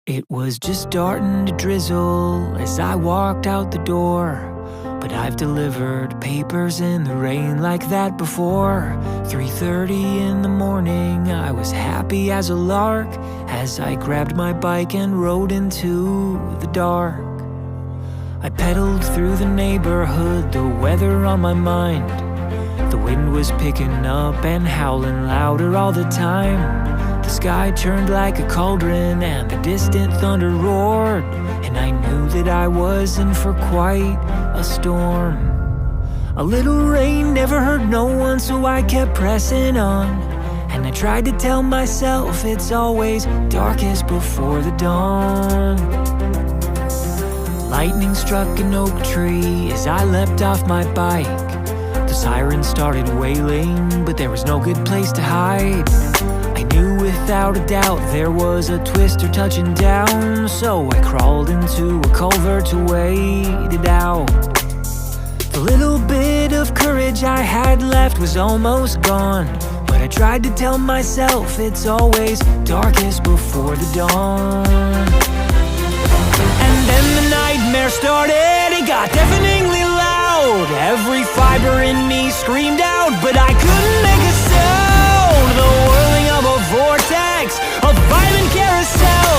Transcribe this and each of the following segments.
It was just starting to drizzle as I walked out the door, but I've delivered papers in the rain like that before. 3:30 in the morning, I was happy as a lark as I grabbed my bike and rode into the dark. I pedaled through the neighborhood, the weather on my mind. The wind was picking up and howling louder all the time. The sky turned like a cauldron and the distant thunder roared, and I knew that I was in for quite a storm. A little rain never hurt no one, so I kept pressing on, and I tried to tell myself it's always darkest before the dawn. Lightning struck an oak tree as I leapt off my bike. The siren started wailing, but there was no good place to hide. I knew without a doubt there was a twister touching down, so I crawled into a culvert to wait it out. The little bit of courage I had left was almost gone, but I tried to tell myself it's always darkest before the dawn. And then the nightmare started, it got deafeningly loud. Every fiber in me screamed out, but I couldn't make a sound. The whirling of a vortex, a violent carousel.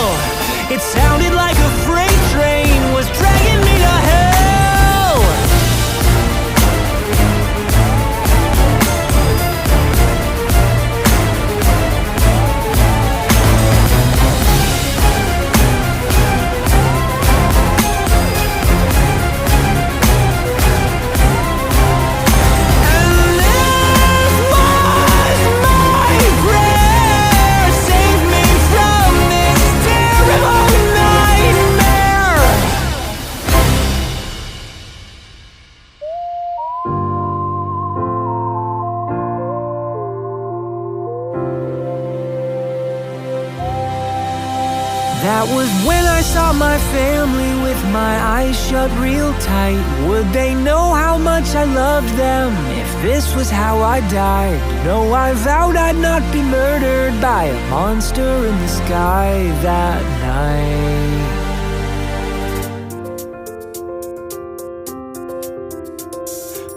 It sounded like a freight train was dragging me to hell. That was when I saw my family with my eyes shut real tight. Would they know how much I loved them if this was how I died? No, I vowed I'd not be murdered by a monster in the sky that night.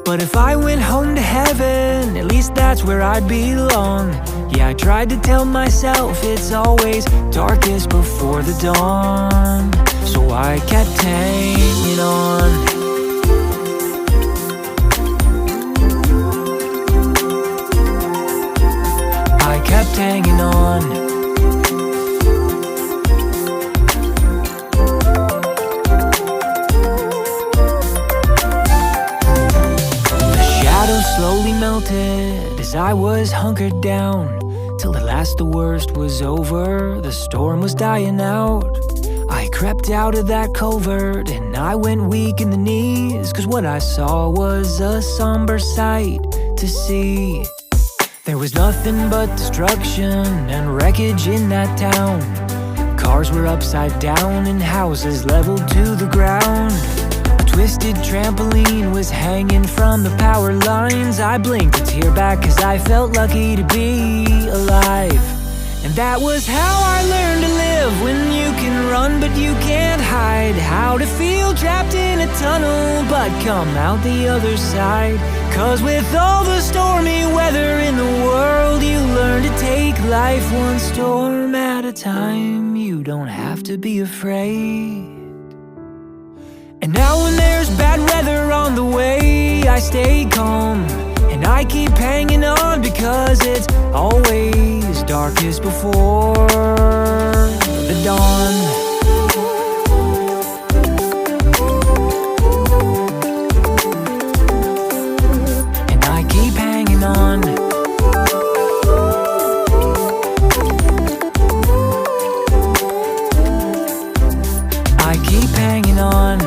But if I went home to heaven, at least that's where I'd belong. Yeah, I tried to tell myself it's always darkest before the dawn, so I kept hanging on. I kept hanging on. Slowly melted as I was hunkered down, till at last the worst was over, the storm was dying out. I crept out of that culvert and I went weak in the knees, cause what I saw was a somber sight to see. There was nothing but destruction and wreckage in that town. Cars were upside down and houses leveled to the ground. Twisted trampoline was hanging from the power lines. I blinked a tear back cause I felt lucky to be alive. And that was how I learned to live, when you can run but you can't hide. How to feel trapped in a tunnel but come out the other side. Cause with all the stormy weather in the world, you learn to take life one storm at a time. You don't have to be afraid. And now when there's bad weather on the way, I stay calm and I keep hanging on, because it's always darkest before the dawn. And I keep hanging on. I keep hanging on.